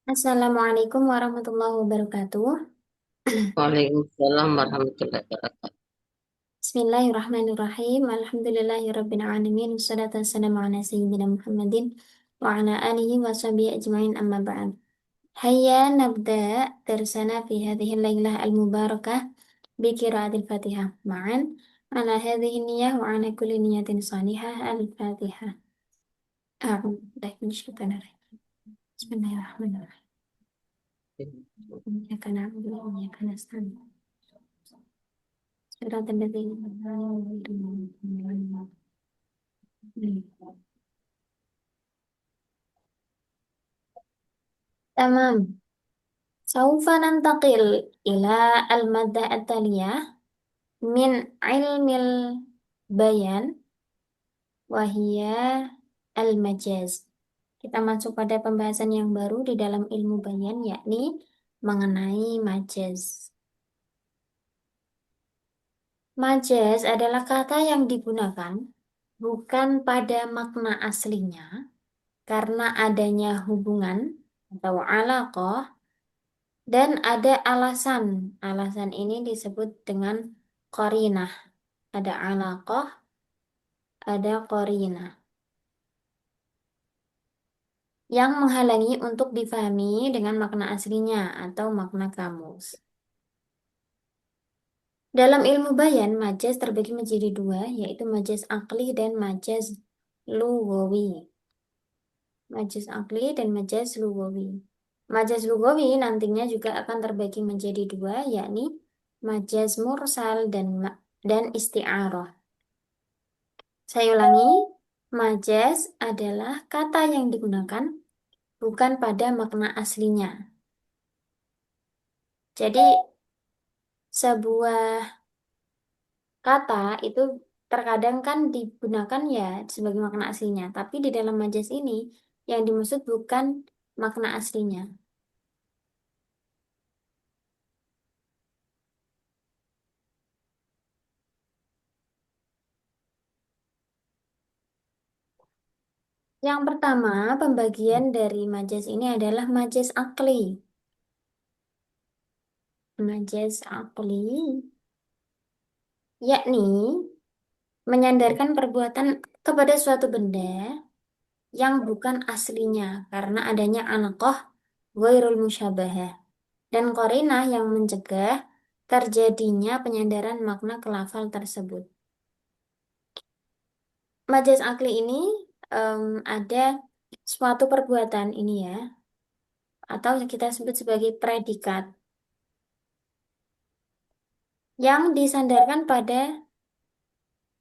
Assalamualaikum warahmatullahi wabarakatuh. Waalaikumsalam warahmatullahi wabarakatuh. Bismillahirrahmanirrahim. Alhamdulillahirabbil alamin. Wassalatu wassalamu ala sayyidina Muhammadin wa ala alihi wa sahbihi ajmain amma ba'd. Hayya nabda darsana fi hadhihi al-lailah al-mubarakah bi qiraatil Fatihah ma'an ala hadhihi niyyah wa ala kulli niyatin salihah al-Fatihah. A'udzu billahi minasy syaithanir rajim. Bismillahirrahmanirrahim. Iyyaka na'budu wa iyyaka nasta'in. صراط الذين أنعمت عليهم. تمام. سوف ننتقل إلى المادة التالية من علم البيان وهي المجاز. Kita masuk pada pembahasan yang baru di dalam ilmu bayan, yakni mengenai majaz. Majaz adalah kata yang digunakan bukan pada makna aslinya, karena adanya hubungan atau alaqah dan ada alasan. Alasan ini disebut dengan qarinah. Ada alaqah, ada qarinah yang menghalangi untuk difahami dengan makna aslinya atau makna kamus. Dalam ilmu bayan, majaz terbagi menjadi dua, yaitu majaz akli dan majaz lughawi. Majaz akli dan majaz lughawi. Majaz lugawi nantinya juga akan terbagi menjadi dua, yakni majaz mursal dan isti'arah. Saya ulangi, majaz adalah kata yang digunakan bukan pada makna aslinya. Jadi sebuah kata itu terkadang kan digunakan ya sebagai makna aslinya, tapi di dalam majaz ini yang dimaksud bukan makna aslinya. Yang pertama, pembagian dari majaz ini adalah majaz akli. Majaz akli, yakni menyandarkan perbuatan kepada suatu benda yang bukan aslinya karena adanya alaqah ghairul musyabahah dan qarinah yang mencegah terjadinya penyandaran makna ke lafal tersebut. Majaz akli ini ada suatu perbuatan ini ya, atau kita sebut sebagai predikat yang disandarkan pada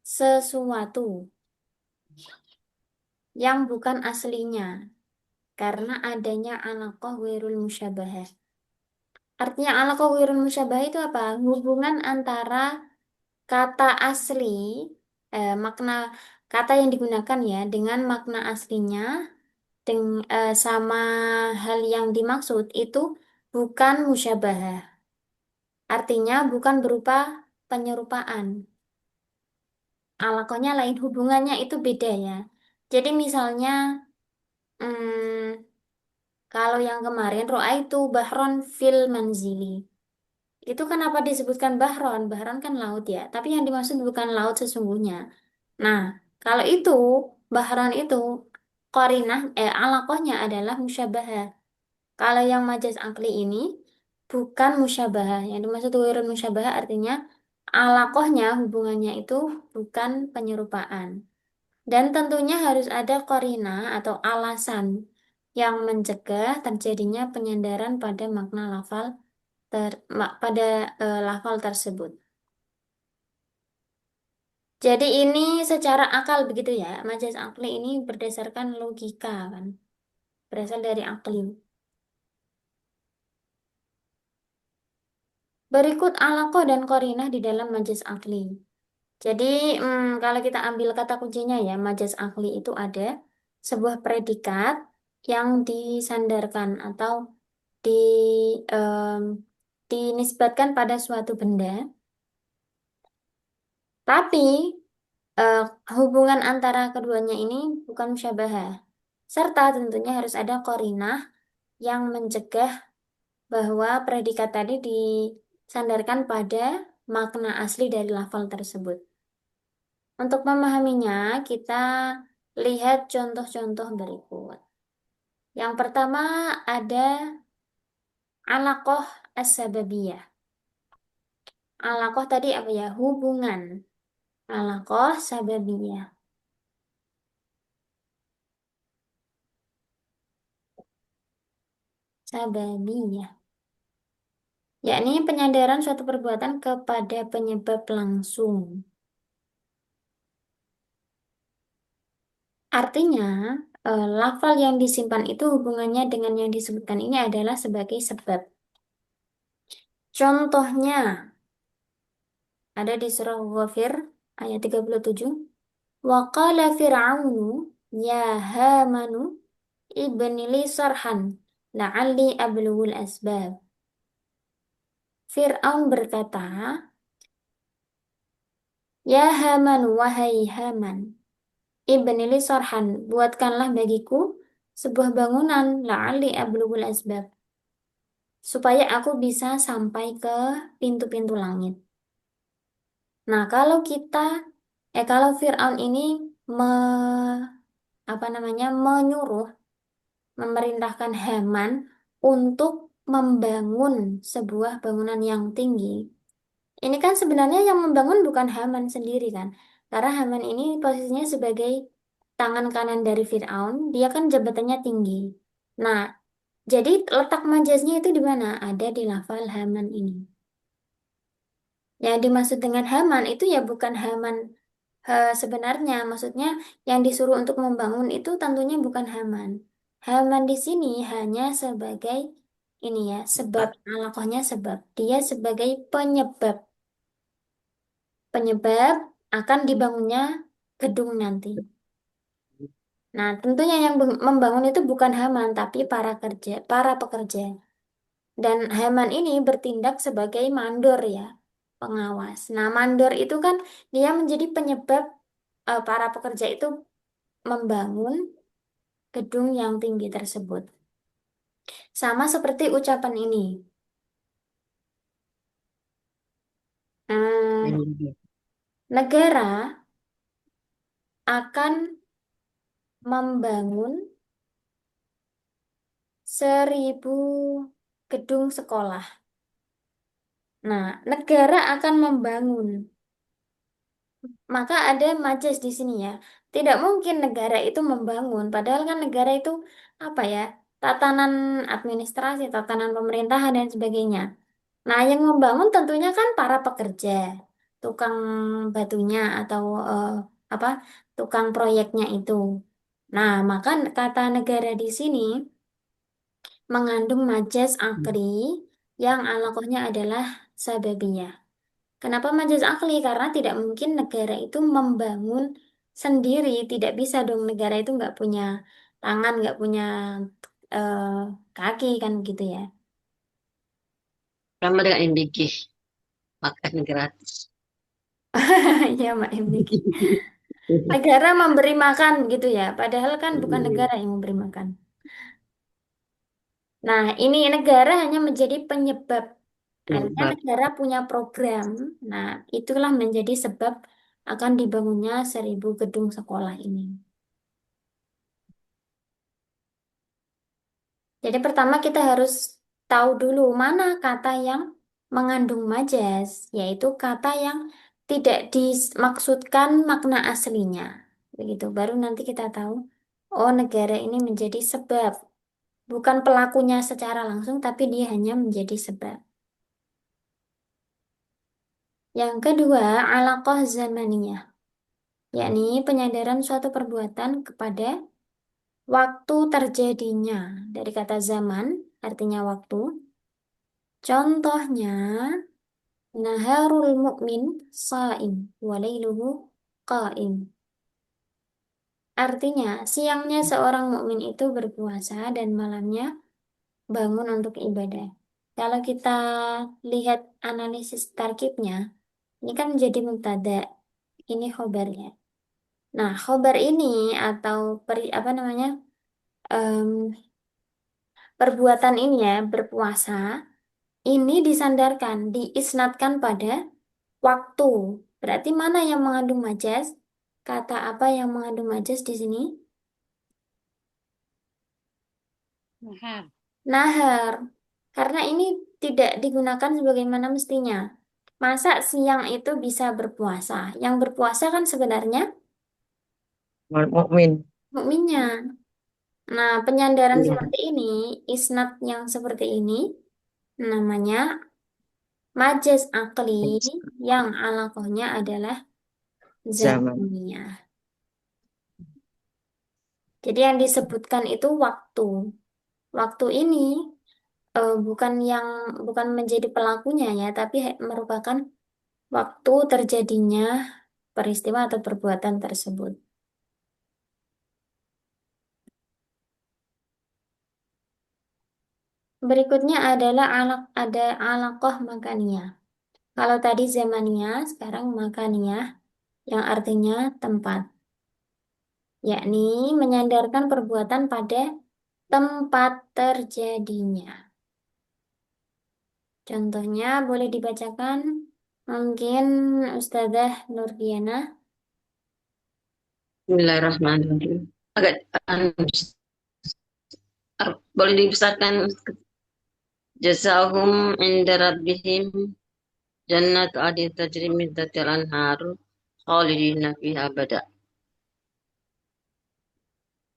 sesuatu yang bukan aslinya karena adanya alaqah wirul musyabahah. Artinya alaqah wirul musyabahah itu apa? Hubungan antara kata asli, makna kata yang digunakan ya dengan makna aslinya sama hal yang dimaksud itu bukan musyabahah. Artinya bukan berupa penyerupaan. Alaqahnya lain, hubungannya itu beda ya. Jadi misalnya hmm, kalau yang kemarin roa itu bahron fil manzili. Itu kenapa disebutkan bahron? Bahron kan laut ya, tapi yang dimaksud bukan laut sesungguhnya. Nah, kalau itu bahron itu qarinah alaqahnya adalah musyabahah. Kalau yang majaz akli ini bukan musyabahah. Yang dimaksud ghairun musyabahah artinya alaqahnya hubungannya itu bukan penyerupaan. Dan tentunya harus ada korina atau alasan yang mencegah terjadinya penyandaran pada makna lafal pada lafal tersebut. Jadi ini secara akal begitu ya, majas akli ini berdasarkan logika kan, berasal dari akli. Berikut alaqah dan korinah di dalam majas akli. Jadi kalau kita ambil kata kuncinya ya, majas akli itu ada sebuah predikat yang disandarkan atau di em, dinisbatkan pada suatu benda, tapi eh, hubungan antara keduanya ini bukan musyabahah. Serta tentunya harus ada korinah yang mencegah bahwa predikat tadi disandarkan pada makna asli dari lafal tersebut. Untuk memahaminya, kita lihat contoh-contoh berikut. Yang pertama ada alaqoh as-sababiyah. Alaqoh tadi apa ya? Hubungan. Alaqoh sababiyah. Sababiyah. Yakni penyandaran suatu perbuatan kepada penyebab langsung. Artinya, lafal yang disimpan itu hubungannya dengan yang disebutkan ini adalah sebagai sebab. Contohnya, ada di surah Ghafir ayat 37. Wa qala Fir'aunu ya Hamanu ibni li sarhan la'alli ablughul asbab. Fir'aun berkata, ya Haman, wahai Haman, ibni li sarhan, buatkanlah bagiku sebuah bangunan la'alli ablughul asbab, supaya aku bisa sampai ke pintu-pintu langit. Nah, kalau Fir'aun ini me, apa namanya, memerintahkan Haman untuk membangun sebuah bangunan yang tinggi. Ini kan sebenarnya yang membangun bukan Haman sendiri kan, karena Haman ini posisinya sebagai tangan kanan dari Fir'aun, dia kan jabatannya tinggi. Nah, jadi letak majaznya itu di mana? Ada di lafal Haman ini. Yang dimaksud dengan Haman itu ya bukan Haman sebenarnya, maksudnya yang disuruh untuk membangun itu tentunya bukan Haman. Haman di sini hanya sebagai ini ya, sebab, Pak. alakohnya sebab. Dia sebagai penyebab. Penyebab akan dibangunnya gedung nanti. Nah, tentunya yang membangun itu bukan Haman, tapi para pekerja. Dan Haman ini bertindak sebagai mandor ya, pengawas. Nah, mandor itu kan dia menjadi penyebab para pekerja itu membangun gedung yang tinggi tersebut. Sama seperti ucapan ini. Hmm, Hmm. negara akan membangun 1.000 gedung sekolah. Nah, negara akan membangun. Maka ada majas di sini ya. Tidak mungkin negara itu membangun. Padahal kan negara itu apa ya? Tatanan administrasi, tatanan pemerintahan dan sebagainya. Nah, yang membangun tentunya kan para pekerja, tukang batunya atau apa, tukang proyeknya itu. Nah, maka kata negara di sini mengandung majas akli yang alakohnya adalah sababiyah. Kenapa majas akli? Karena tidak mungkin negara itu membangun sendiri. Tidak bisa dong negara itu nggak punya tangan, nggak punya eh, kaki kan gitu ya. Sama dengan MBG, makan gratis. Ya, Mak MBK. Negara memberi makan gitu ya, padahal kan bukan Hmm. negara yang memberi makan. Nah, ini negara hanya menjadi penyebab. Artinya Sebab. negara punya program. Nah, itulah menjadi sebab akan dibangunnya 1.000 gedung sekolah ini. Jadi pertama kita harus tahu dulu mana kata yang mengandung majas, yaitu kata yang tidak dimaksudkan makna aslinya. Begitu, baru nanti kita tahu, oh negara ini menjadi sebab. Bukan pelakunya secara langsung, tapi dia hanya menjadi sebab. Yang kedua, alaqah zamaniyah, yakni penyadaran suatu perbuatan kepada waktu terjadinya. Dari kata zaman, artinya waktu. Contohnya, naharul mu'min saim, walailuhu qaim. Artinya, siangnya seorang mukmin itu berpuasa dan malamnya bangun untuk ibadah. Kalau kita lihat analisis tarkibnya, ini kan menjadi mubtada, ini khobarnya. Nah, khobar ini atau apa namanya em, perbuatan ini ya, berpuasa, ini disandarkan, diisnadkan pada waktu. Berarti mana yang mengandung majas? Kata apa yang mengandung majas di sini? Nahar. Nahar. Karena ini tidak digunakan sebagaimana mestinya. Masa siang itu bisa berpuasa? Yang berpuasa kan sebenarnya Mukmin. mukminnya. Nah, penyandaran Iya. seperti ini, isnad yang seperti ini, namanya majas akli yang alakohnya adalah Zaman. zamaniyah. Jadi yang disebutkan itu waktu. Waktu ini bukan menjadi pelakunya ya, tapi merupakan waktu terjadinya peristiwa atau perbuatan tersebut. Berikutnya adalah ada alaqah makaniyah. Kalau tadi zamaniyah, sekarang makaniyah yang artinya tempat, yakni menyandarkan perbuatan pada tempat terjadinya. Contohnya boleh dibacakan mungkin Ustazah Nurdiana. Bismillahirrahmanirrahim. Agak boleh dibesarkan jazahum inda rabbihim jannat adil tajri min tahtiha al-anhar khalidina fiha abada.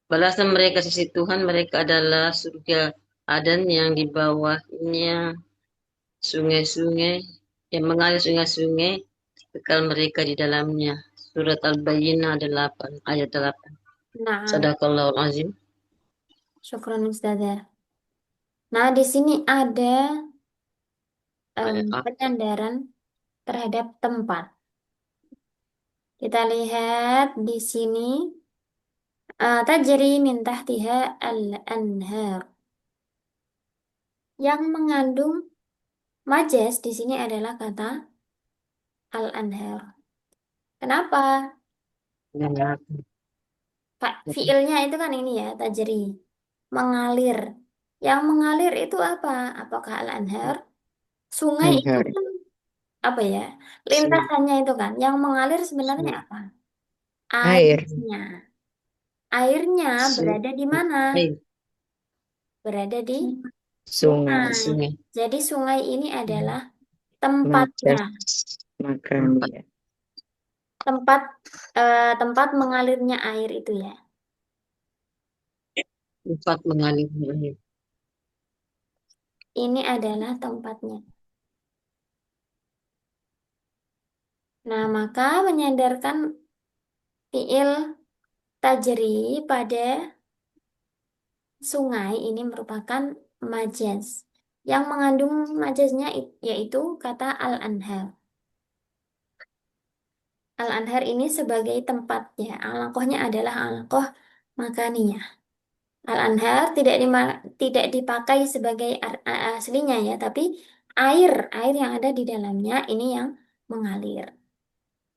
Balasan mereka sisi Tuhan mereka adalah surga Adan yang di bawahnya sungai-sungai yang mengalir sungai-sungai kekal mereka di dalamnya. Surat Al-Bayyinah 8 ayat 8. Nah, Sadaqallahul azim. syukran Ustazah. Nah, di sini ada Ayat apa? penyandaran terhadap tempat. Kita lihat di sini tajri min tahtiha al-anhar. Yang mengandung majas di sini adalah kata al-anhar. Kenapa? Ya, Pak, fiilnya itu kan ini ya, tajri, mengalir. Yang mengalir itu apa? Apakah al-anhar? Sungai itu anhar. kan apa ya? Sun- Lintasannya itu kan. Yang mengalir sebenarnya sun- apa? Air. Airnya. Airnya Sun- berada di mana? Air. Berada di Sungai. sungai. Sungai. Jadi sungai ini adalah tempatnya, Majas makan ya. tempat tempat mengalirnya air itu ya. Empat mengalirnya air. Ini adalah tempatnya. Nah, maka menyandarkan fiil tajri pada sungai ini merupakan majas. Yang mengandung majasnya yaitu kata al-anhar. Al-anhar ini sebagai tempatnya. Alaqohnya adalah alaqoh makaniyah. Al-anhar tidak dipakai sebagai aslinya ya, tapi air yang ada di dalamnya ini yang mengalir.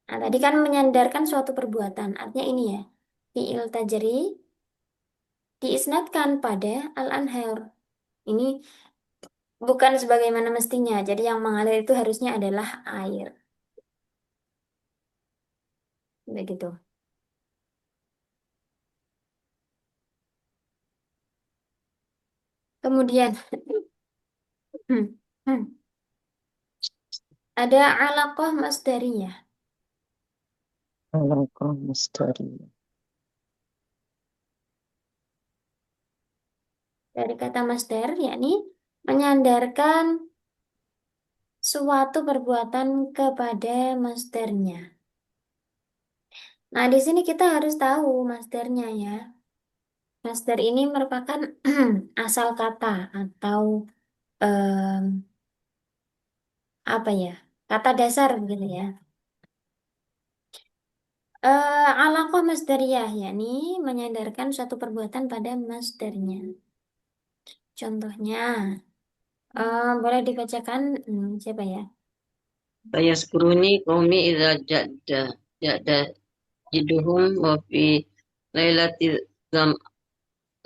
Nah, tadi kan menyandarkan suatu perbuatan, artinya ini ya, fi'il tajri diisnadkan pada al-anhar. Ini bukan sebagaimana mestinya. Jadi yang mengalir itu harusnya adalah air. Begitu. Kemudian ada alaqah masdariyah. Alaqah mustari. Dari kata masdar, yakni menyandarkan suatu perbuatan kepada masdarnya. Nah, di sini kita harus tahu masdarnya ya. Masdar ini merupakan asal kata atau em, apa ya? Kata dasar begitu ya. Alaqah masdariyah, yakni menyandarkan suatu perbuatan pada masdarnya. Contohnya, boleh dibacakan siapa ya? Sayaskuruni qaumi idza jadda jiduhum wa fi lailati zam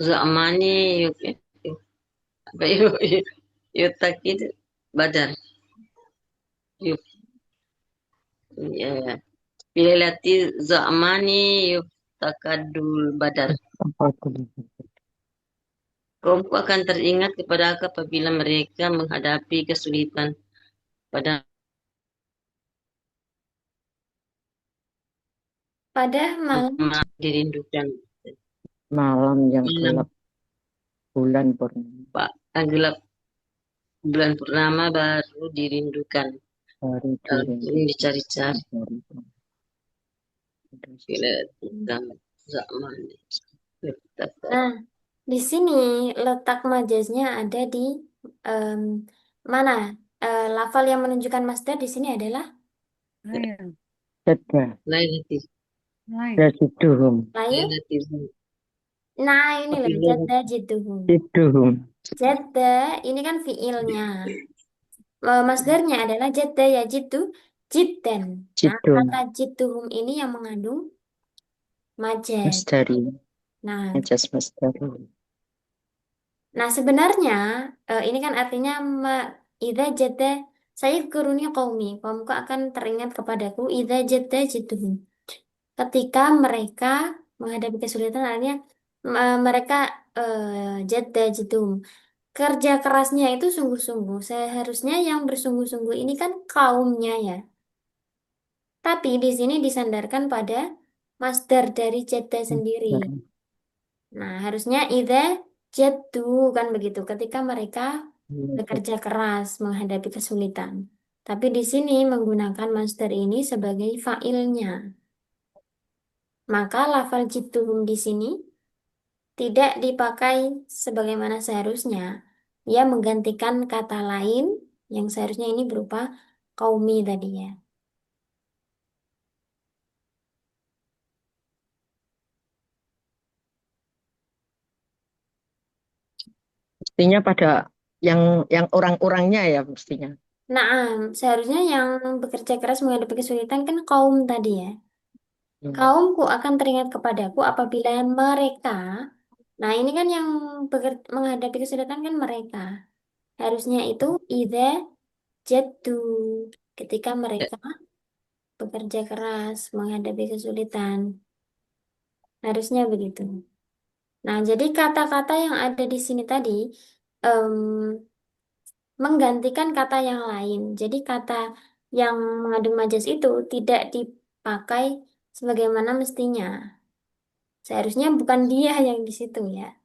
zamani yuki. yutak itu badar. Yuk, ya. Bilati zamani yuftakadul badar. Apa itu? Kaumku akan teringat kepada aku apabila mereka menghadapi kesulitan pada Pada malam malam dirindukan. Malam yang gelap Malam bulan purnama Pak, gelap bulan purnama baru dirindukan. baru Ini dirindukan dicari-cari. dari Bilati zamani yuftakadul. Nah, di sini letak majaznya ada di em, mana? Lafal yang menunjukkan masdar di sini adalah lain. Jada, Lailati, jaziduhum, lail. lailati. Nah, ini loh, Apabila jadda jidduhum. jiduhum, Jadda ini kan fiilnya. Masdarnya adalah jadda ya jiddu jiddan. Nah, kata jidum, jidduhum ini yang mengandung majaz. mestari, Nah, majas mestari. nah sebenarnya ini kan artinya idza jadda saya kuruni qaumi. Kaumku akan teringat kepadaku idza jadda jidduhum. Ketika mereka menghadapi kesulitan artinya mereka jadda jiddum. Kerja kerasnya itu sungguh-sungguh. Seharusnya yang bersungguh-sungguh ini kan kaumnya ya. Tapi di sini disandarkan pada masdar dari jadda sendiri. Nah, harusnya idza jaddu kan begitu ketika mereka bekerja keras menghadapi kesulitan. Tapi di sini menggunakan masdar ini sebagai fa'ilnya. Maka lafal jidduhum di sini tidak dipakai sebagaimana seharusnya. Ia menggantikan kata lain yang seharusnya ini berupa kaumi tadi ya. Mestinya pada yang orang-orangnya ya mestinya. Nah, seharusnya yang bekerja keras menghadapi kesulitan kan kaum tadi ya. Hmm. Kaumku akan teringat kepadaku apabila mereka, nah ini kan yang menghadapi kesulitan kan mereka. Harusnya itu idza jaddu ketika mereka bekerja keras menghadapi kesulitan. Harusnya begitu. Nah, jadi kata-kata yang ada di sini tadi em, menggantikan kata yang lain. Jadi kata yang mengandung majas itu tidak dipakai sebagaimana mestinya. Seharusnya bukan dia yang di situ ya.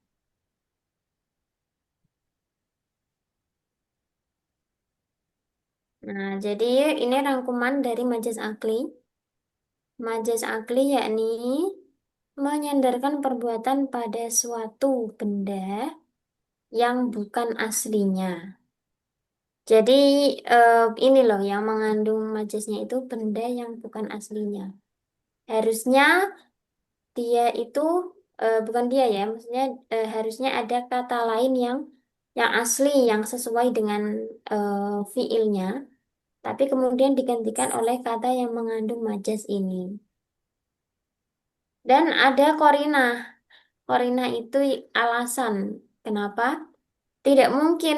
Nah, jadi ini rangkuman dari majas akli. Majas akli yakni menyandarkan perbuatan pada suatu benda yang bukan aslinya. Jadi ini loh yang mengandung majasnya itu benda yang bukan aslinya. Harusnya dia itu bukan dia ya, maksudnya harusnya ada kata lain yang asli yang sesuai dengan fiilnya, tapi kemudian digantikan oleh kata yang mengandung majas ini. Dan ada korinah. Korinah itu alasan kenapa tidak mungkin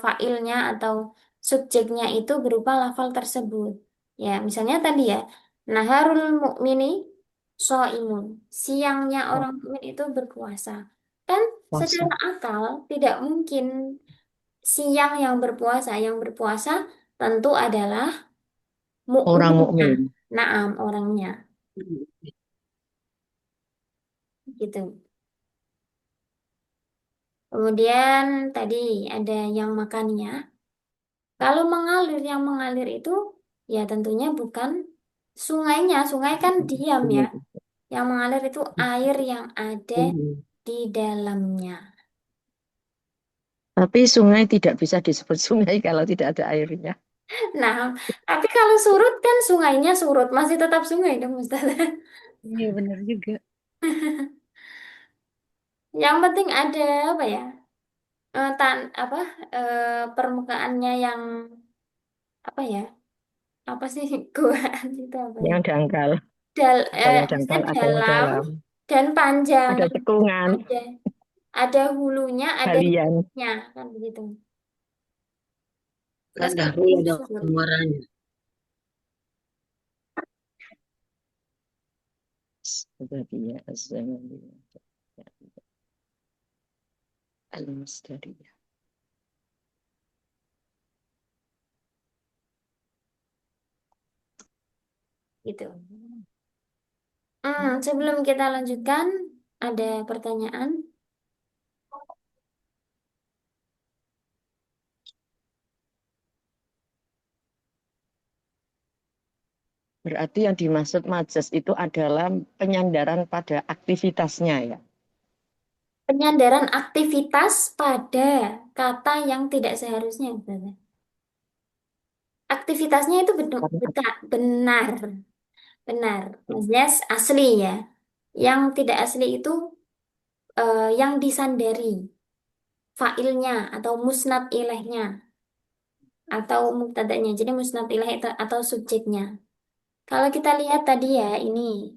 failnya atau subjeknya itu berupa lafal tersebut. Ya, misalnya tadi ya, naharul mukmini shaimun. Siangnya orang mukmin itu berpuasa. Kan Masa secara akal tidak mungkin siang yang berpuasa. Yang berpuasa tentu adalah orang mukminnya. mukmin. Naam orangnya gitu. Kemudian tadi ada yang makannya. Kalau mengalir, yang mengalir itu ya tentunya bukan sungainya. Sungai kan diam ya. Yang mengalir itu air yang ada di dalamnya. Tapi sungai tidak bisa disebut sungai kalau tidak ada airnya. Nah, tapi kalau surut kan sungainya surut. Masih tetap sungai dong, Ustaz. Iya benar juga. Yang penting ada apa ya? Apa permukaannya yang apa ya? Apa sih goaan itu apa ya? Yang dangkal, ada yang dangkal, Maksudnya ada yang dalam dalam, dan panjang ada kan cekungan. ada. ada hulunya, ada Kalian. hilirnya, kan begitu. Terus Ada kalau hulu ada unsur, muaranya. Sababiyah, az-zamaniyah, al-masdariyah. gitu. Sebelum kita lanjutkan, ada pertanyaan. Berarti yang dimaksud majas itu adalah penyandaran pada aktivitasnya ya. Penyandaran aktivitas pada kata yang tidak seharusnya. Ustazah. Aktivitasnya itu Karena benar, benar. Maksudnya asli ya. Yang tidak asli itu yang disandari, failnya atau musnad ilahnya atau mubtada'nya. Jadi musnad ilaih atau subjeknya. Kalau kita lihat tadi ya, ini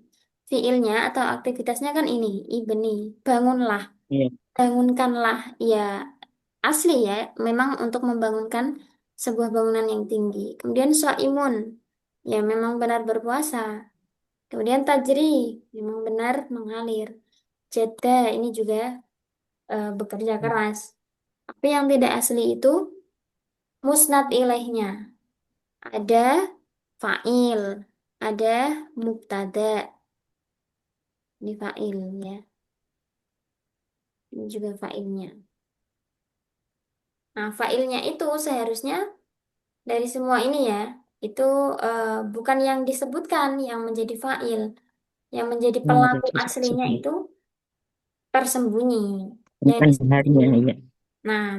fiilnya atau aktivitasnya kan ini, ibni, bangunlah, iya, bangunkanlah. Ya, asli ya, memang untuk membangunkan sebuah bangunan yang tinggi. Kemudian so'imun, ya memang benar berpuasa. Kemudian tajri, memang benar mengalir. Jeda, ini juga bekerja keras. Tapi yang tidak asli itu musnad ilaihnya. Ada fa'il, ada mubtada, ini fa'il ya. Ini juga fa'ilnya. Nah, fa'ilnya itu seharusnya dari semua ini ya, itu bukan yang disebutkan yang menjadi fa'il. Yang menjadi pelaku menjadi aslinya subjek. itu tersembunyi. Yang Bukan disebutkan hanya ini, ya. nah,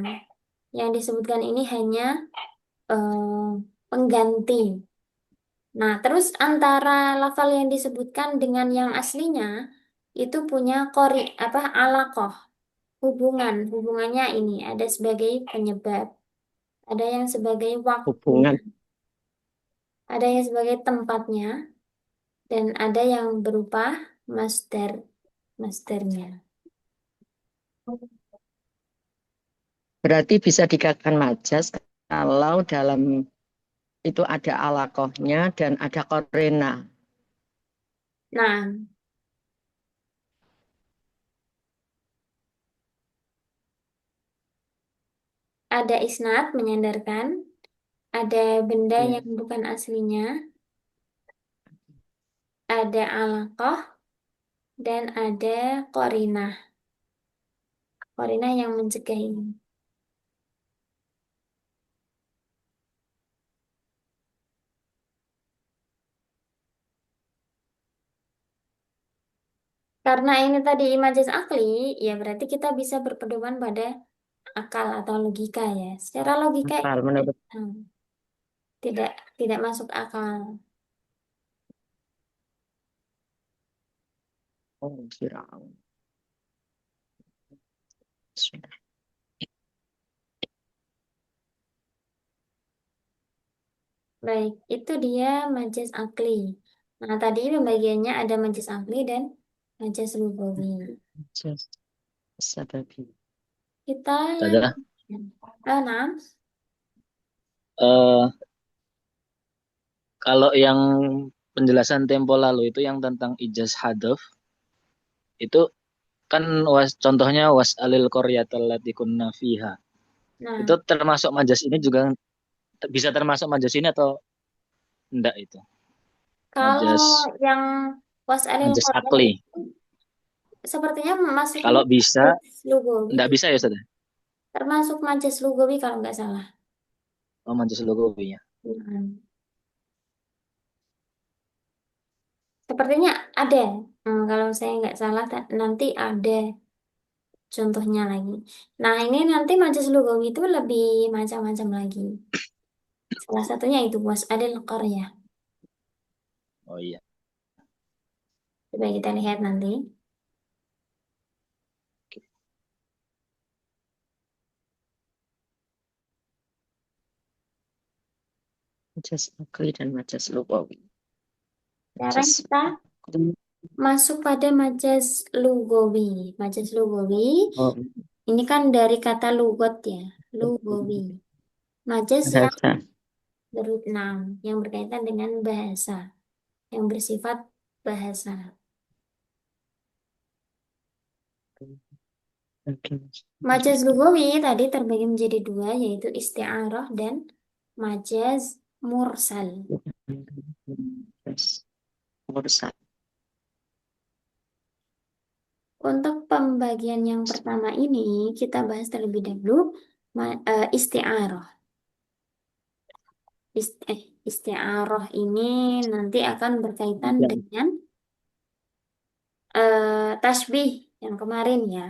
yang disebutkan ini hanya pengganti. Nah, terus antara lafal yang disebutkan dengan yang aslinya itu punya alaqah, hubungannya ini ada sebagai penyebab, ada yang sebagai waktunya, Hubungan ada yang sebagai tempatnya, dan ada yang berupa masdarnya. berarti bisa dikatakan majas kalau dalam itu ada alakohnya dan ada korena. Nah, ada isnad menyandarkan, ada benda Ya, yang bukan aslinya, ada alaqah, dan ada qarinah. Qarinah yang mencegah ini. Karena ini tadi majas akli, ya berarti kita bisa berpedoman pada akal atau logika ya. Secara logika akal itu menurut tidak tidak masuk akal. Firaun. Baik, itu dia majas akli. Nah, tadi pembagiannya ada majas akli dan majas lugawi. Majas sababi. Kita Ustazah, lanjutkan. Nah, eh, kalau yang penjelasan tempo lalu itu yang tentang ijaz hadaf itu kan contohnya was alil qaryatal lati kunna fiha. Itu nah, termasuk majas ini juga bisa termasuk majas ini atau enggak itu? kalau Majas yang was'alil majas qaryah akli. itu sepertinya masuknya Kalau bisa majas lugawi, enggak bisa ya Ustaz? termasuk majas lugawi kalau nggak salah. Oh, majas lugawi ya. Nah, sepertinya ada. Kalau saya nggak salah, nanti ada contohnya lagi. Nah, ini nanti majas lugawi itu lebih macam-macam lagi. Salah satunya itu was'alil qaryah. Oh iya. Coba kita lihat nanti. Majas akli dan majas lugawi. Sekarang Majas kita akli. masuk pada majas lugawi. Majas lugawi Oh, ini kan dari kata lugot ya, lugawi. Majas yang bahasa. berwenang, yang berkaitan dengan bahasa, yang bersifat bahasa. Oke. Majaz lugawi tadi terbagi menjadi dua, yaitu isti'arah dan majaz mursal. Terus, urusan. Untuk pembagian yang pertama ini, kita bahas terlebih dahulu isti'arah. Isti'arah ini nanti akan berkaitan Ya. dengan tasbih yang kemarin ya.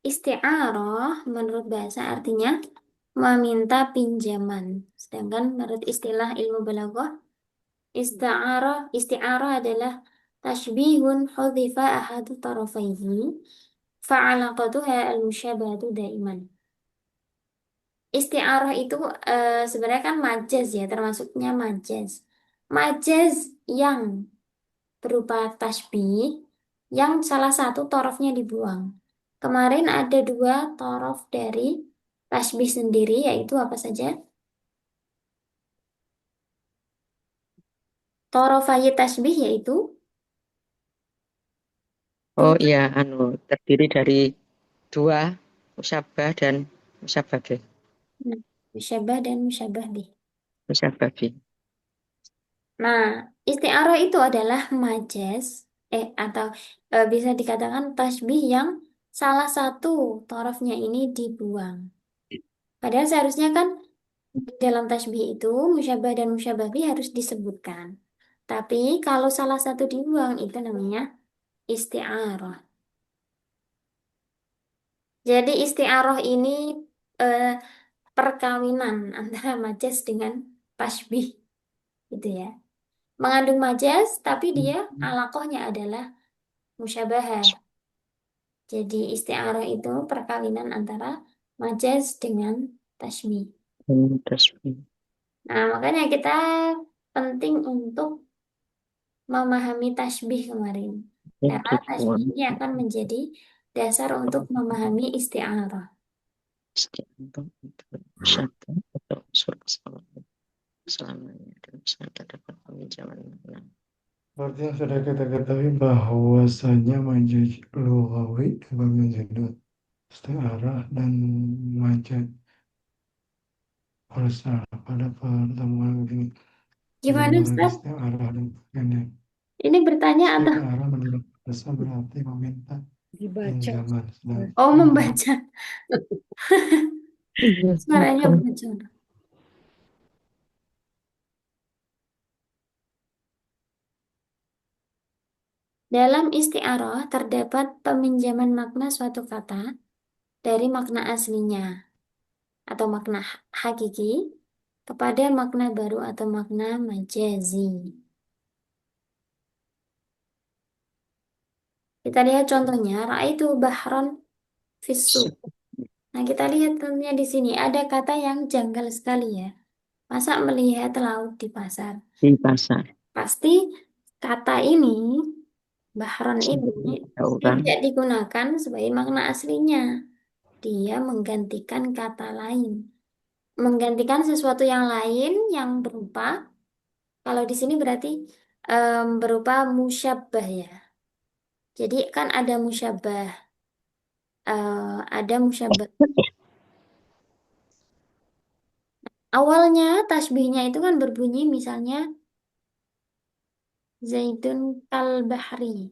Isti'arah menurut bahasa artinya meminta pinjaman. Sedangkan menurut istilah ilmu balaghah, isti'arah adalah tashbihun hudhifa ahadu tarafaihi fa'alaqatuha al-musyabahatu daiman. Isti'arah itu sebenarnya kan majaz ya, termasuknya majaz. Majaz yang berupa tasbih yang salah satu torofnya dibuang. Kemarin ada dua torof dari tasbih sendiri, yaitu apa saja? Torofai tasbih yaitu Oh dua, iya, terdiri dari dua, musyabah dan musyabagih. nah, musyabah dan musyabah bih. Musyabagih. Nah, isti'arah itu adalah majaz, atau bisa dikatakan tasbih yang salah satu torofnya ini dibuang. Padahal seharusnya kan di dalam tasbih itu musyabah dan musyabah bih harus disebutkan. Tapi kalau salah satu dibuang itu namanya isti'arah. Jadi isti'arah ini eh, perkawinan antara majaz dengan tasbih gitu ya. Mengandung majaz tapi dia alaqahnya adalah musyabahah. Jadi isti'arah itu perkawinan antara majaz dengan tasbih. Tasbih. Nah, makanya kita penting untuk memahami tasbih kemarin. Karena Itu tasbih ini akan menjadi dasar untuk memahami isti'arah. syaitan atau unsur kesalahan selamanya dan saya dapat peminjaman makna. Seperti yang sudah kita ketahui bahwasanya majaz lughawi terbagi menjadi isti'arah dan majaz mursal. Pada pertemuan ini Gimana, menurut Ustaz? isti'arah dan bagiannya. Ini bertanya atau Isti'arah menurut bahasa berarti meminta Dibaca. pinjaman, oh sedangkan membaca? Iya, Suaranya betul. bocor. Dalam isti'arah terdapat peminjaman makna suatu kata dari makna aslinya atau makna hakiki kepada makna baru atau makna majazi. Kita lihat contohnya, itu bahron fisu. Nah, kita lihat tentunya di sini ada kata yang janggal sekali ya. Masa melihat laut di pasar? Di pasar. Pasti kata ini, bahron ini Ada orang tidak digunakan sebagai makna aslinya. Dia menggantikan kata lain. Menggantikan sesuatu yang lain yang berupa, kalau di sini berarti berupa musyabbah ya. Jadi kan ada musyabbah, ada musyabbah. Awalnya tasbihnya itu kan berbunyi misalnya Zaidun kal bahri.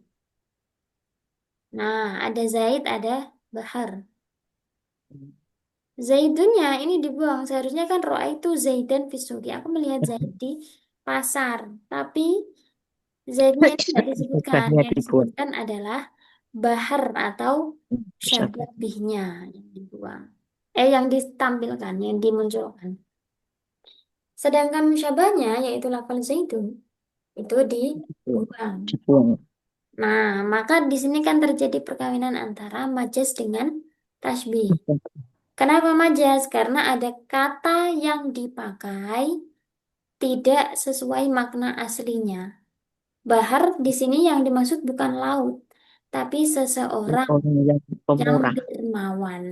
Nah, ada Zaid, ada Bahar. Zaidunnya ini dibuang. Seharusnya kan roa itu Zaidan fisuki. Aku melihat Zaid di pasar. Tapi Zaidnya itu tidak disebutkan. gagahnya Yang dibuat disebutkan adalah Bahar atau musyabah. syababihnya yang dibuang. Yang ditampilkan, yang dimunculkan. Sedangkan musyabahnya yaitu lafal Zaidun itu dibuang. Dibuang. Nah, maka di sini kan terjadi perkawinan antara majas dengan tasbih. Kenapa majas? Karena ada kata yang dipakai tidak sesuai makna aslinya. Bahar di sini yang dimaksud bukan laut, tapi seseorang Orang yang yang pemurah. dermawan.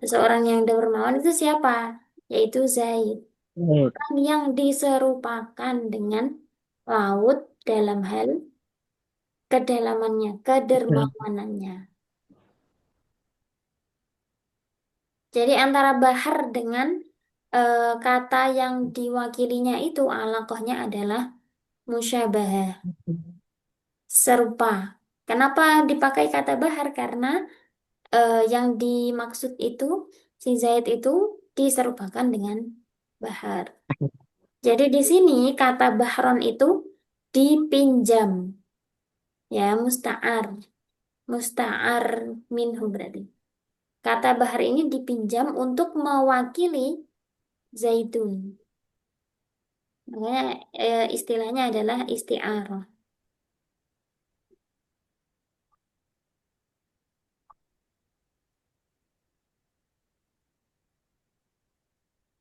Seseorang yang dermawan itu siapa? Yaitu Zaid. Hmm. Orang yang diserupakan dengan laut dalam hal kedalamannya, kedermawanannya. Jadi antara bahar dengan kata yang diwakilinya itu alakohnya adalah musyabahah, serupa. Kenapa dipakai kata bahar? Karena yang dimaksud itu si Zaid itu diserupakan dengan bahar. Jadi di sini kata bahron itu dipinjam, ya musta'ar, musta'ar minhu berarti. Kata bahar ini dipinjam untuk mewakili zaitun. Makanya istilahnya adalah isti'arah.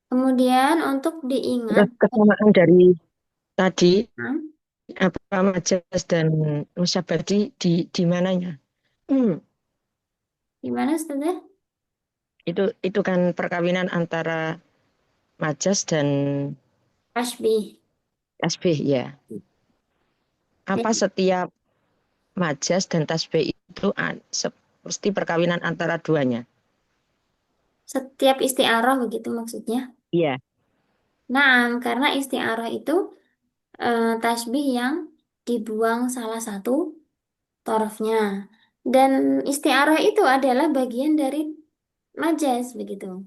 Kemudian untuk diingat, Terus kesamaan dari tadi nah, apa majas dan musyabah di mananya? Hmm. gimana setelah Itu kan perkawinan antara majas dan tasbih? tasbih ya. Ya, Apa setiap majas dan tasbih itu mesti perkawinan antara duanya? setiap isti'arah begitu maksudnya. Iya. Nah, karena isti'arah itu tasbih yang dibuang salah satu torofnya. Dan isti'arah itu adalah bagian dari majas begitu.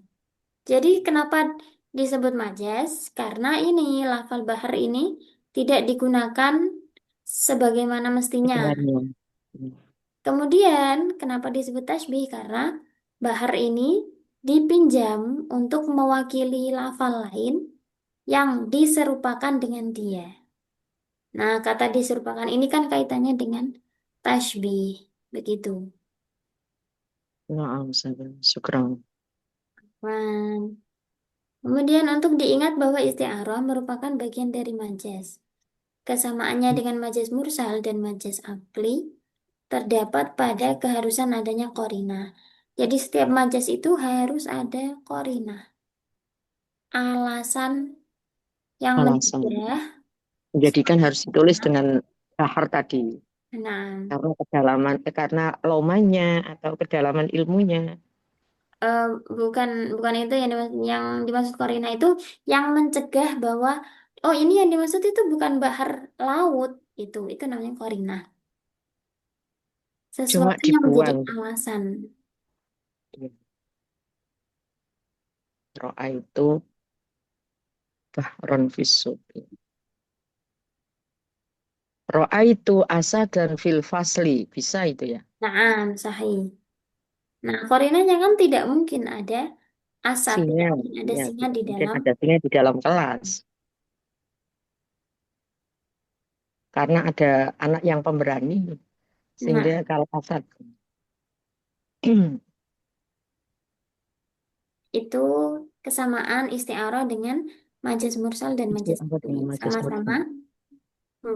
Jadi kenapa disebut majas? Karena ini lafal bahar ini tidak digunakan sebagaimana mestinya. Sebenarnya. Kemudian kenapa disebut tasbih? Karena bahar ini dipinjam untuk mewakili lafal lain yang diserupakan dengan dia. Nah, kata diserupakan ini kan kaitannya dengan tasbih, begitu. Nah, syukran. Wan. Kemudian untuk diingat bahwa isti'arah merupakan bagian dari majas. Kesamaannya dengan majas mursal dan majas akli terdapat pada keharusan adanya korina. Jadi setiap majas itu harus ada korina. Alasan yang Alasan. mencegah. Jadi kan harus ditulis dengan bahar tadi. Nah, Karena kedalaman, karena lomanya atau kedalaman ilmunya. eh, bukan bukan itu yang dimaksud korina itu yang mencegah bahwa oh ini yang dimaksud itu bukan bahar laut itu namanya korina. Cuma Sesuatu yang menjadi dibuang. alasan. Ro'a itu bahron fisubi. Ro'a itu asa dan fil fasli. Bisa itu ya. Nah, sahih. Nah, korinanya kan tidak mungkin ada asa, tidak Singa. mungkin ada Ya, singa tidak di mungkin dalam. ada singa di dalam kelas. Karena ada anak yang pemberani. Sehingga Nah, kalau asad. itu kesamaan isti'arah dengan majas mursal dan Itu majas apa akli. dengan majas Sama-sama mursal?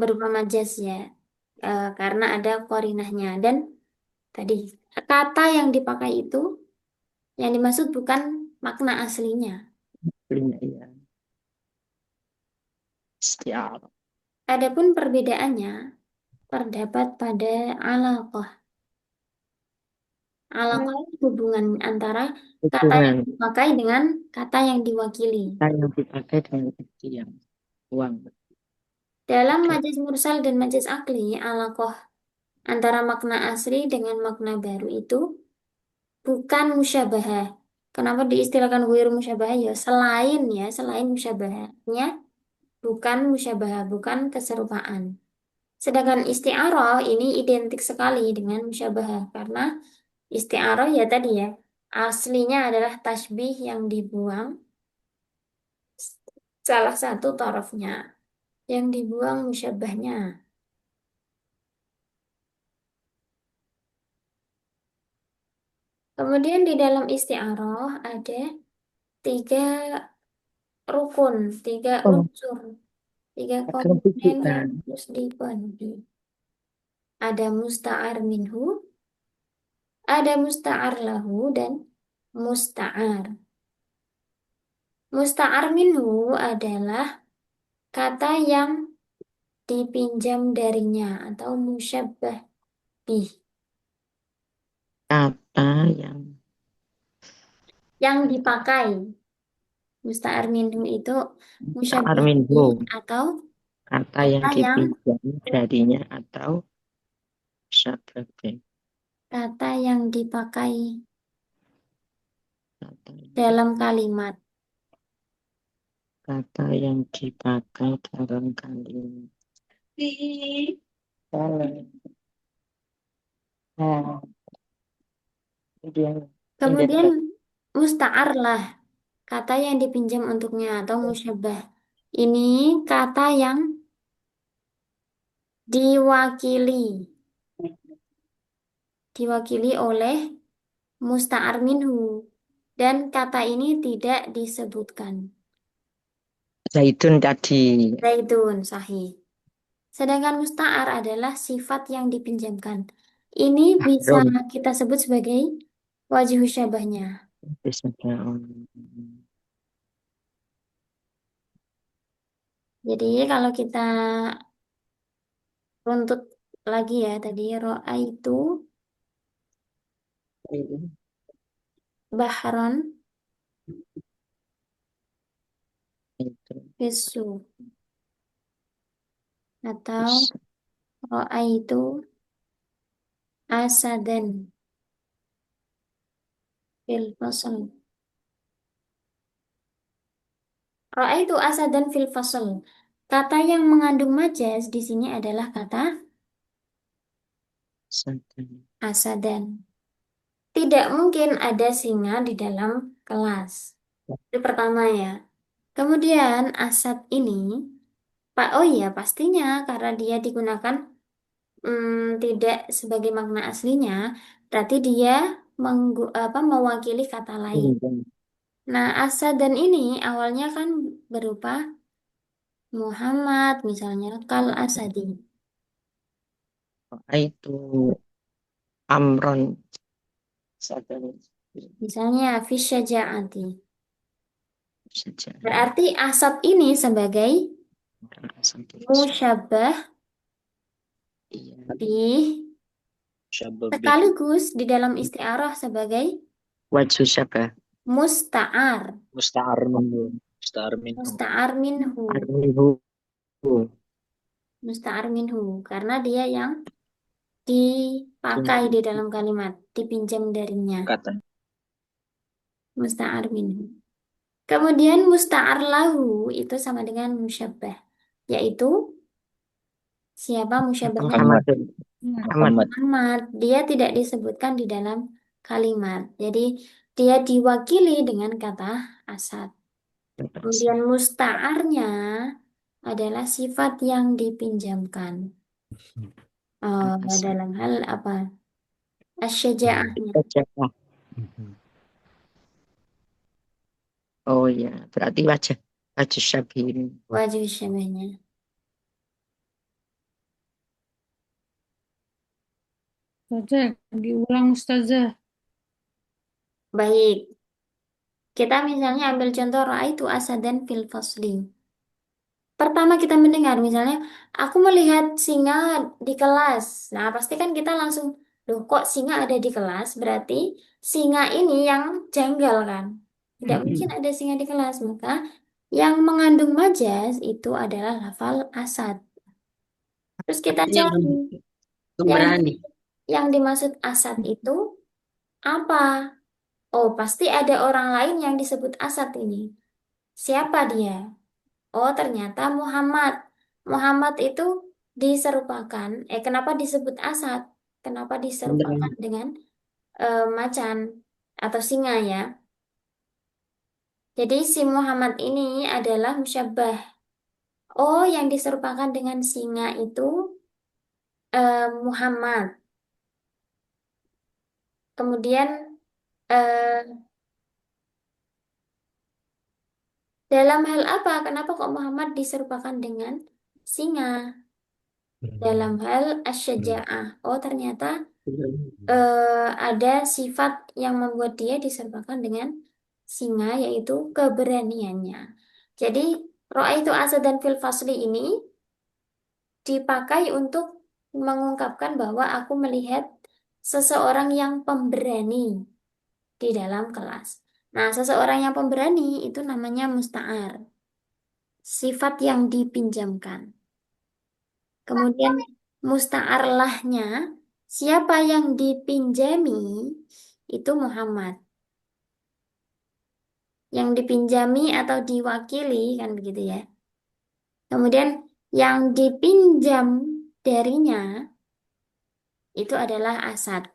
berupa majas ya, karena ada korinahnya. Dan tadi kata yang dipakai itu yang dimaksud bukan makna aslinya. Iya. Istiar. Adapun perbedaannya terdapat pada alaqah. Alaqah itu hubungan antara kata yang Hubungan dipakai dengan kata yang diwakili. yang dipakai dengan arti yang uang. Dalam majas mursal dan majas akli, alaqah antara makna asli dengan makna baru itu bukan musyabahah. Kenapa diistilahkan ghairu musyabahah ya? Selain musyabahahnya bukan musyabahah, bukan keserupaan. Sedangkan isti'arah ini identik sekali dengan musyabahah karena isti'arah ya tadi ya, aslinya adalah tasbih yang dibuang salah satu tarafnya, yang dibuang musyabahnya. Kemudian di dalam isti'arah ada tiga rukun, tiga Oh, unsur. Tiga Agak komponen yang tujuan. harus dipenuhi. Ada musta'ar minhu, ada musta'ar lahu, dan musta'ar. Musta'ar minhu adalah kata yang dipinjam darinya atau musyabbah bih. Kata Yang dipakai. Musta'ar minhu itu musyabbah ta'arminhu, bih atau kata yang kata yang dipinjam darinya atau sababnya. dipakai Kata, dalam kalimat. kata yang dipakai dalam kalimat. Kalau nah, kemudian Kemudian musta'ar lah, kata yang dipinjam untuknya atau musyabbah. Ini kata yang diwakili, oleh musta'ar minhu. Dan kata ini tidak disebutkan. zaitun tadi. Zaitun, sahih. Sedangkan musta'ar adalah sifat yang dipinjamkan. Ini bisa Rum. kita sebut sebagai wajih syabahnya. Jadi kalau kita runtut lagi ya tadi ro'a itu bahron bisu atau ro'a itu asadan fil fasl. Ro'a itu asadan fil fasl. Kata yang mengandung majas di sini adalah kata asadan. Tidak mungkin ada singa di dalam kelas. Itu pertama ya. Kemudian asad ini, Pak, oh iya pastinya karena dia digunakan tidak sebagai makna aslinya, berarti dia mewakili kata lain. Nah, asad dan ini awalnya kan berupa Muhammad, misalnya kal asadi. Itu amron Misalnya fisyaja'ati. saja. Berarti asad ini sebagai musyabbah Iya. bih Syababih. sekaligus di dalam isti'arah sebagai Wajhu syabah. musta'ar. Musta'ar minhu. Musta'ar minhu. Musta'ar minhu. Armihu. Musta'ar minhu. Karena dia yang dipakai di dalam kalimat, dipinjam darinya. Kata. Musta'ar minhu. Kemudian musta'ar lahu itu sama dengan musyabbah, yaitu siapa musyabbahnya? Muhammad. Muhammad. Muhammad. Dia tidak disebutkan di dalam kalimat. Jadi dia diwakili dengan kata asad. Kemudian musta'arnya adalah sifat yang dipinjamkan. Dalam hal apa? Asyaja'ahnya. Wajah. Oh ya, berarti wajah wajah syabih. Wajib syabahnya. Ustazah, diulang Ustazah. Baik. Kita misalnya ambil contoh ra'aitu asadan fil fasli. Pertama kita mendengar misalnya, aku melihat singa di kelas. Nah, pasti kan kita langsung, loh kok singa ada di kelas? Berarti singa ini yang janggal kan? Tidak mungkin ada singa di kelas. Maka yang mengandung majas itu adalah lafal asad. Terus kita Artinya cari yang pemberani. dimaksud asad itu apa? Oh, pasti ada orang lain yang disebut asad ini. Siapa dia? Oh, ternyata Muhammad. Muhammad itu diserupakan. Kenapa disebut Asad? Kenapa diserupakan Pemberani. dengan macan atau singa ya? Jadi si Muhammad ini adalah musyabbah. Oh, yang diserupakan dengan singa itu Muhammad. Kemudian eh, Dalam hal apa? Kenapa kok Muhammad diserupakan dengan singa? Dalam hal asyaja'ah. Oh, ternyata ada sifat yang membuat dia diserupakan dengan singa, yaitu keberaniannya. Jadi, Ra'aitu asadan fil fasli ini dipakai untuk mengungkapkan bahwa aku melihat seseorang yang pemberani di dalam kelas. Nah, seseorang yang pemberani itu namanya musta'ar, sifat yang dipinjamkan. Kemudian musta'arlahnya, siapa yang dipinjami itu Muhammad. Yang dipinjami atau diwakili kan begitu ya. Kemudian yang dipinjam darinya itu adalah Asad.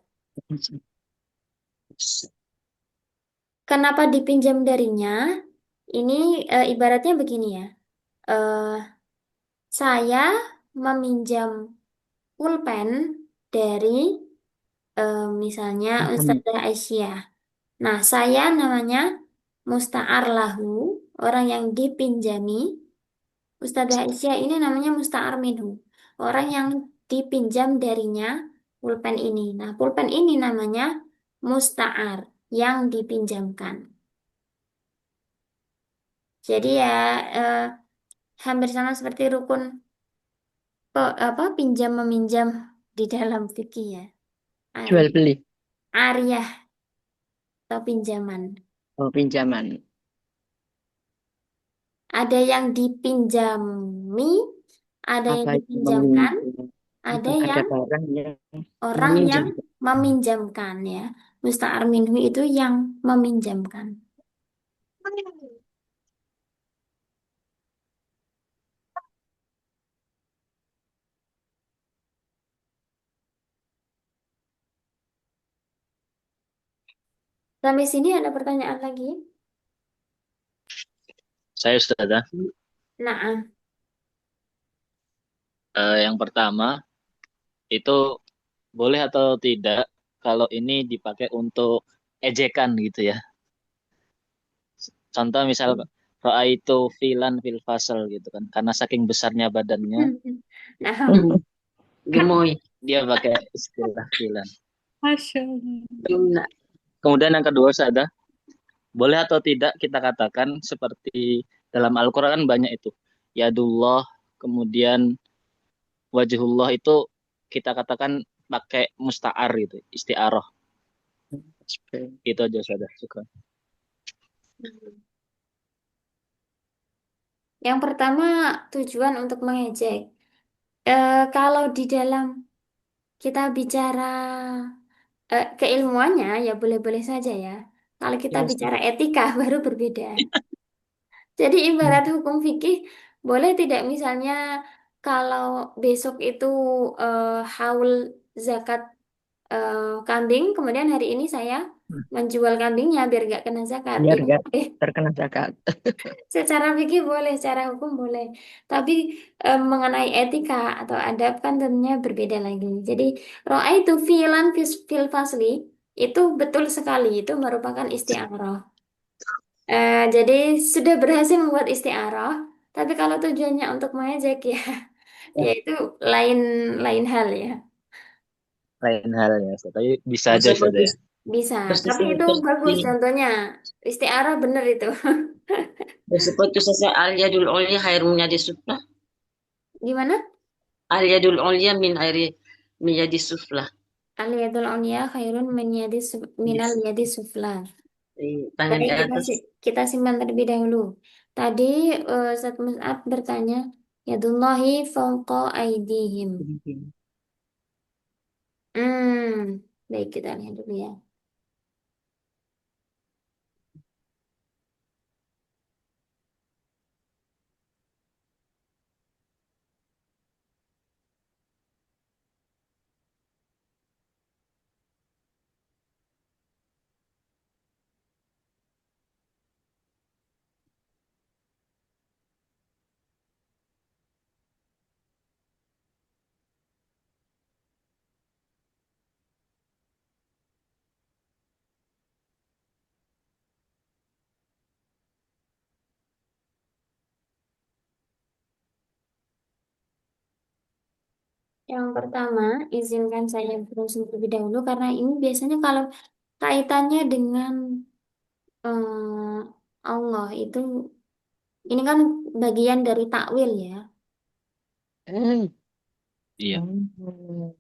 Kenapa dipinjam darinya? Ini ibaratnya begini ya. Eh, saya meminjam pulpen dari misalnya Ustazah Aisyah. Nah, saya namanya musta'ar lahu, orang yang dipinjami. Ustazah Aisyah ini namanya musta'ar minhu, orang yang dipinjam darinya pulpen ini. Nah, pulpen ini namanya musta'ar, yang dipinjamkan. Jadi ya eh, hampir sama seperti rukun apa pinjam meminjam di dalam fikih ya. Ari, Jual beli. Ariyah atau pinjaman. Oh, pinjaman. Ada yang dipinjami, ada yang Apa itu dipinjamkan, meminjam? ada Ada yang barang yang orang yang meminjam. meminjamkan ya. Musta'ar minhu itu yang meminjamkan. Sampai sini ada pertanyaan lagi? Saya Ustazah. Nah, Yang pertama itu boleh atau tidak kalau ini dipakai untuk ejekan gitu ya. Contoh misal roa itu filan fil fasal gitu kan. Karena saking besarnya badannya, nah, Gemoy. dia pakai istilah filan. Masya Allah. Gimna. Kemudian yang kedua ada boleh atau tidak kita katakan seperti dalam Al-Quran kan banyak itu. Yadullah, kemudian wajhullah itu kita katakan pakai musta'ar gitu, isti'arah. Itu aja sudah. Syukran. yang pertama tujuan untuk mengejek. Kalau di dalam kita bicara keilmuannya ya boleh-boleh saja ya. Kalau kita bicara etika baru berbeda. Jadi ibarat hukum fikih boleh tidak misalnya kalau besok itu haul zakat kambing, kemudian hari ini saya menjual kambingnya biar nggak kena zakat. Biar Itu nggak boleh. terkena zakat. Secara fikih boleh, secara hukum boleh. Tapi mengenai etika atau adab kan tentunya berbeda lagi. Jadi roa itu filan fil fasli itu betul sekali itu merupakan isti'arah. Jadi sudah berhasil membuat isti'arah, tapi kalau tujuannya untuk mengejek ya, ya itu lain lain hal ya. Lain halnya, Ustaz. Tapi bisa aja Ustaz Seperti ya. Bisa, tapi itu seperti bagus contohnya. Isti'arah bener itu. seperti saya al yadul ulya khairun min yadis sufla. Gimana? Al yadul ulya min yadis sufla. Aliyadul ulia khairun minal yadi sufla. Tangan Baik, di atas. kita simpan terlebih dahulu. Tadi Ustaz Mus'ab bertanya, yadullahi fauqa aidihim. Hmm, baik kita lihat dulu ya. Yang pertama, izinkan saya browsing terlebih dahulu karena ini biasanya kalau kaitannya dengan Allah itu ini kan bagian dari takwil ya. Hmm. Iya. Hmm.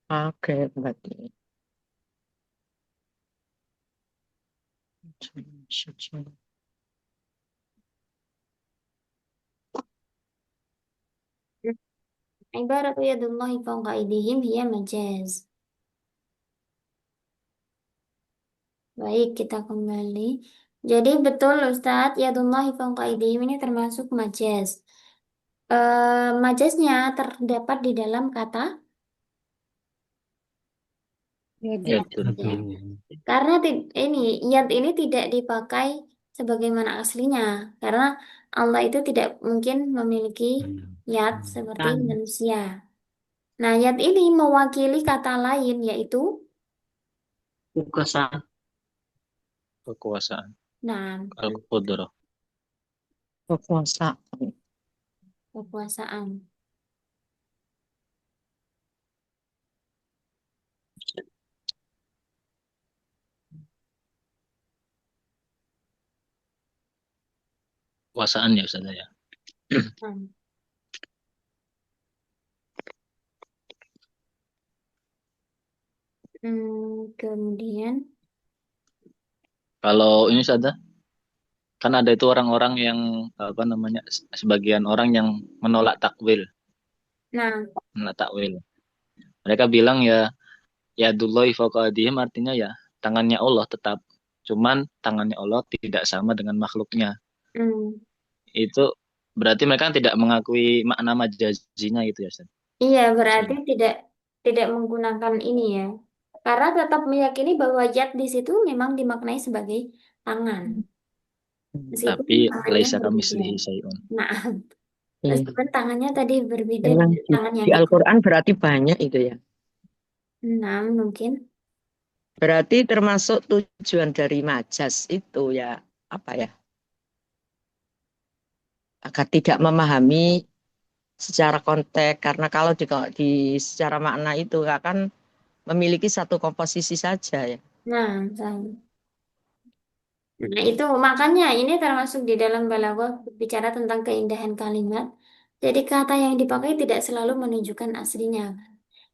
Oke, berarti. Ibaratu yadullahi fawqa aydihim hiya majaz. Baik, kita kembali. Jadi betul Ustadz, yadullahi fawqa aydihim ini termasuk majaz. Majaznya terdapat di dalam kata Yadun. Ya, yad, betul. ya. Karena ini yad ini tidak dipakai sebagaimana aslinya, karena Allah itu tidak mungkin memiliki yad seperti Kan, manusia. Nah, yad ini mewakili kata lain yaitu Kuasa. Kekuasaan. nah, Al-Qudrah. kekuasaan. kekuasaan. Kekuasaan ya Ustaz ya. Nah, kemudian Kalau ini Ustaz, kan ada itu orang-orang yang apa namanya, sebagian orang yang menolak takwil, nah, menolak takwil. Mereka bilang ya, ya Yadullahi fawqa aydihim artinya ya tangannya Allah tetap. Cuman tangannya Allah tidak sama dengan makhluknya. hmm, Itu berarti mereka tidak mengakui makna majazinya gitu ya Ustaz. iya berarti Maksudnya. tidak menggunakan ini ya. Karena tetap meyakini bahwa yad di situ memang dimaknai sebagai tangan, meskipun Tapi tangannya laisa berbeda. kamitslihi syai'un. Nah, Iya. meskipun tangannya tadi berbeda Memang dengan tangan di yang kita. Al-Quran berarti banyak itu ya. Nah, mungkin. Berarti termasuk tujuan dari majas itu ya, apa ya? Agar tidak memahami secara konteks. Karena kalau di secara makna itu akan memiliki satu komposisi saja ya. Nah, nah, itu makanya ini termasuk di dalam balaghah bicara tentang keindahan kalimat. Jadi kata yang dipakai tidak selalu menunjukkan aslinya.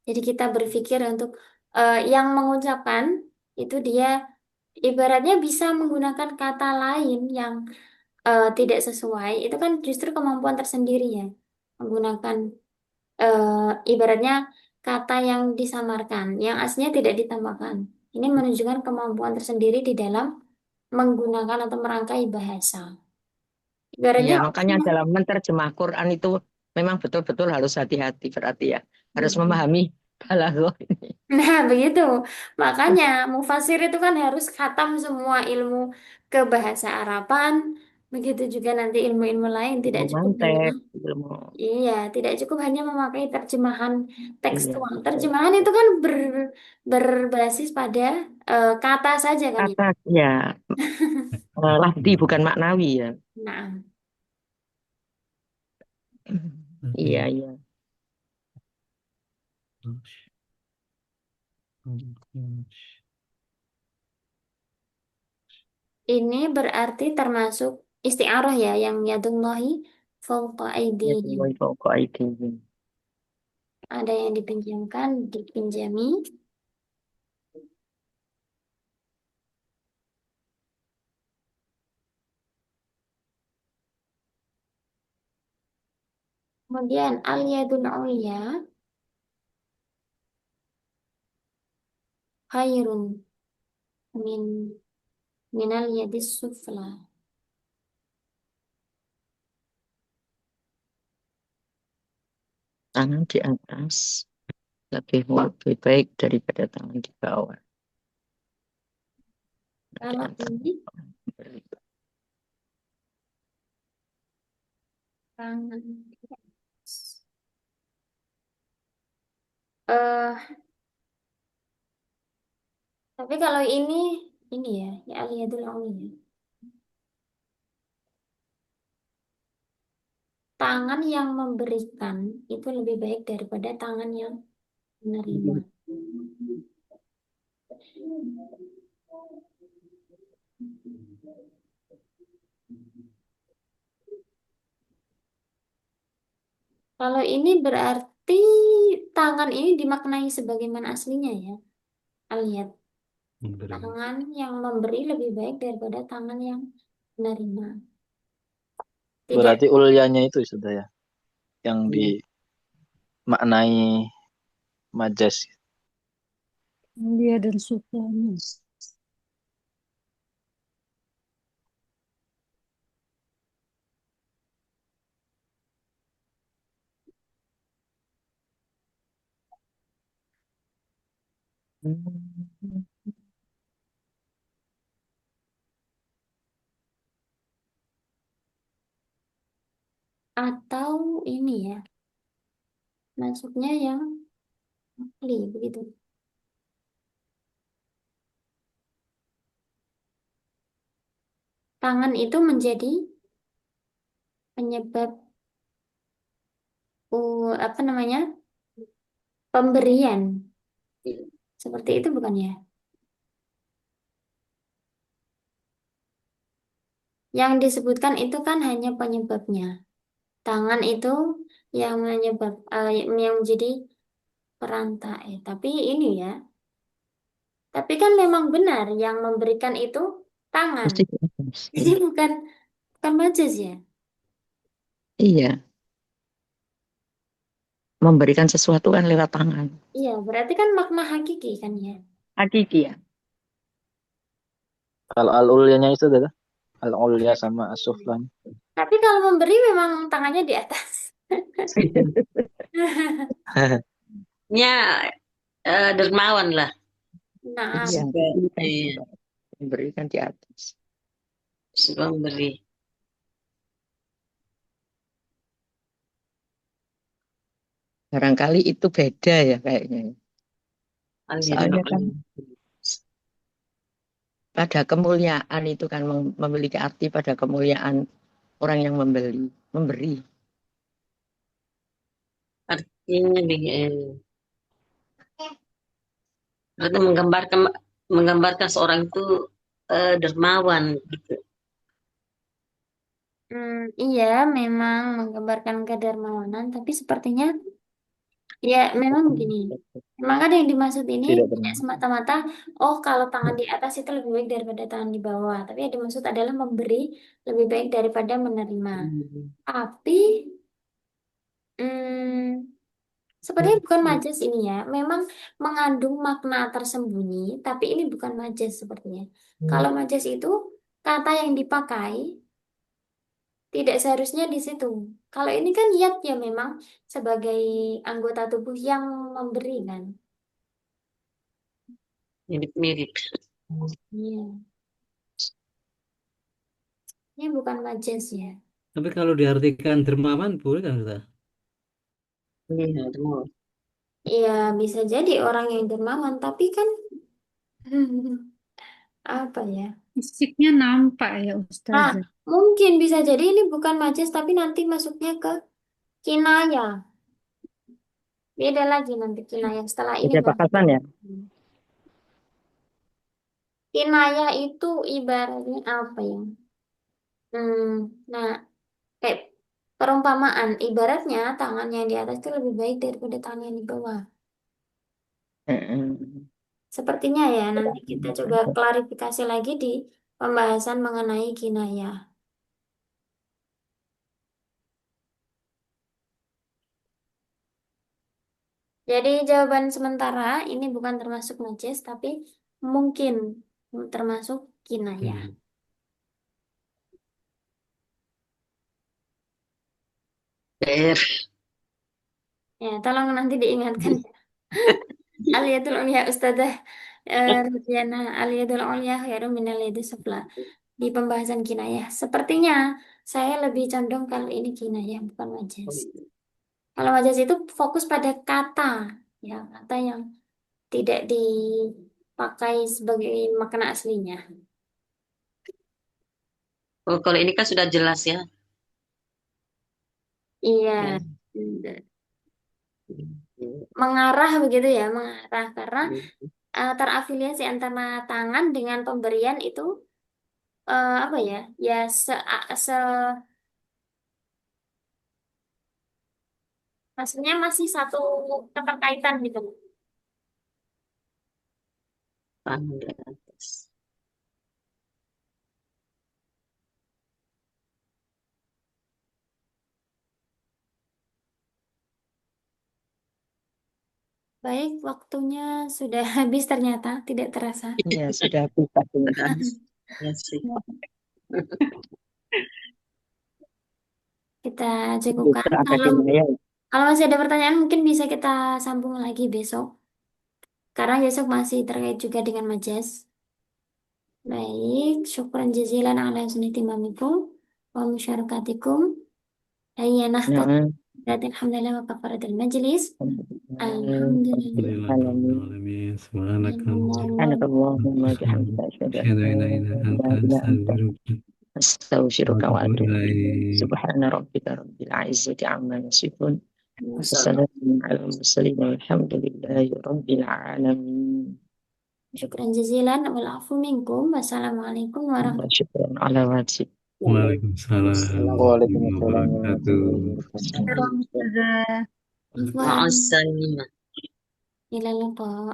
Jadi kita berpikir untuk yang mengucapkan itu dia ibaratnya bisa menggunakan kata lain yang tidak sesuai. Itu kan justru kemampuan tersendiri ya. Menggunakan ibaratnya kata yang disamarkan, yang aslinya tidak ditambahkan. Ini menunjukkan kemampuan tersendiri di dalam menggunakan atau merangkai bahasa. Iya, Ibaratnya, makanya dalam menerjemah Quran itu memang betul-betul harus hati-hati berarti ya. Harus mm-mm. memahami balaghah ini. Nah begitu. Makanya mufasir itu kan harus khatam semua ilmu kebahasa Araban. Begitu juga nanti ilmu-ilmu lain tidak Ilmu cukup hanya mantek, ilmu iya, tidak cukup hanya memakai terjemahan iya tekstual. betul. Terjemahan itu kan berbasis pada kata saja kan ya. Kata ya lafzi bukan maknawi ya. Nah, Iya, iya. ini berarti termasuk isti'arah ya yang yadullahi fawqa Ya aydihim. Tuhan pokok ini. Ada yang dipinjamkan, dipinjami. Kemudian al-yadul ulya khairun min minal yadis sufla. Tangan di atas lebih baik daripada tangan di bawah. Di Kalau antara ini tangan di atas. Tapi kalau ini ya, ya al-yadul ulya. tangan yang memberikan itu lebih baik daripada tangan yang menerima. Kalau ini berarti tangan ini dimaknai sebagaimana aslinya ya. Lihat, Memberi. tangan yang memberi lebih baik daripada tangan yang menerima. Tidak. Berarti ulyanya itu sudah ya, yang dimaknai majas. Dia dan sukanya. Atau ini ya, masuknya yang li begitu. Tangan itu menjadi penyebab apa namanya? Pemberian. Seperti itu bukan ya? Yang disebutkan itu kan hanya penyebabnya. Tangan itu yang yang menjadi perantai. Tapi ini ya, tapi kan memang benar yang memberikan itu tangan. Mesti di atas. Jadi bukan majas ya. Iya, memberikan sesuatu kan lewat tangan. Iya, berarti kan makna hakiki kan ya. Hakiki ya. Kalau al-ulyanya itu adalah al-ulya sama as-suflan. Tapi kalau memberi memang tangannya di atas. Ya, dermawan lah. Nah, Iya, Iya, memberikan di atas. suka memberi. Barangkali itu beda ya kayaknya. Soalnya kan Al-Yadul pada kemuliaan itu kan memiliki arti pada kemuliaan orang yang memberi. artinya berarti menggambarkan seorang itu dermawan gitu. iya memang menggambarkan kedermawanan, tapi sepertinya ya memang begini. Memang ada yang dimaksud ini Tidak tidak pernah. semata-mata, oh kalau tangan di atas itu lebih baik daripada tangan di bawah. Tapi yang dimaksud adalah memberi lebih baik daripada menerima. Tapi hmm, sebenarnya bukan majas ini ya. Memang mengandung makna tersembunyi, tapi ini bukan majas sepertinya. Kalau majas itu kata yang dipakai tidak seharusnya di situ. Kalau ini kan yat ya memang sebagai anggota tubuh yang memberi kan. Mirip-mirip. Iya. Ini bukan majas ya. Tapi kalau diartikan dermawan boleh kan Ustaz? Iya, dermawan. Iya, bisa jadi orang yang dermawan, tapi kan apa ya? Fisiknya nampak ya Nah, Ustazah. mungkin bisa jadi ini bukan majas, tapi nanti masuknya ke kinaya. Beda lagi nanti kinaya. Setelah ini Beda baru. bakasan ya. Kinaya itu ibaratnya apa ya? Nah, kayak perumpamaan. Ibaratnya tangan yang di atas itu lebih baik daripada tangan yang di bawah. Mm-mm. Sepertinya ya, nanti kita coba klarifikasi lagi di pembahasan mengenai kinayah. Jadi jawaban sementara ini bukan termasuk najis, tapi mungkin termasuk kinayah. Hmm. PR. Ya, tolong nanti diingatkan. Aliyatul ulia Ustazah Rudiana Aliyatul ulia khairum minal yadis sufla. Di pembahasan kinayah. Sepertinya saya lebih condong kalau ini kinayah, bukan majas. Kalau majas itu fokus pada kata, ya kata yang tidak dipakai sebagai makna aslinya. Oh, kalau ini kan sudah jelas ya. Iya, Ya. mengarah begitu ya, mengarah karena terafiliasi antara tangan dengan pemberian itu apa ya? Ya se maksudnya masih satu keterkaitan gitu. Tangan di atas. Baik, waktunya sudah habis ternyata, tidak terasa. Ya, sudah bisa. Sudah. Ya sih. Kita cukupkan. Bisa Kalau akademia. kalau masih ada pertanyaan mungkin bisa kita sambung lagi besok. Karena besok masih terkait juga dengan majas. Baik, syukran jazilan ala husni timamikum wa musyarakatikum. Hayya nakhtat. Nah, Alhamdulillah wa kafaratul majlis. Alhamdulillah. Alhamdulillahirrahmanirrahim. Subhanaka Subhanakallahumma bihamdika asyhadu an asyhadu la an la ilaha anta ilaha illa anta astaghfiruka astaghfiruka wa wa atubu atubu ilaik. ilaik. Subhana rabbika rabbil izzati amma yasifun. Wassalamu. Wassalamu ala mursalin walhamdulillahi rabbil alamin. Syukran jazilan wal afu minkum. Wassalamualaikum warahmatullahi Syukran ala wajib. Waalaikumsalam warahmatullahi Waalaikumsalam warahmatullahi wabarakatuh. wabarakatuh. Ustazah. wabarakatuh. Ma'assalamah. Ila liqa.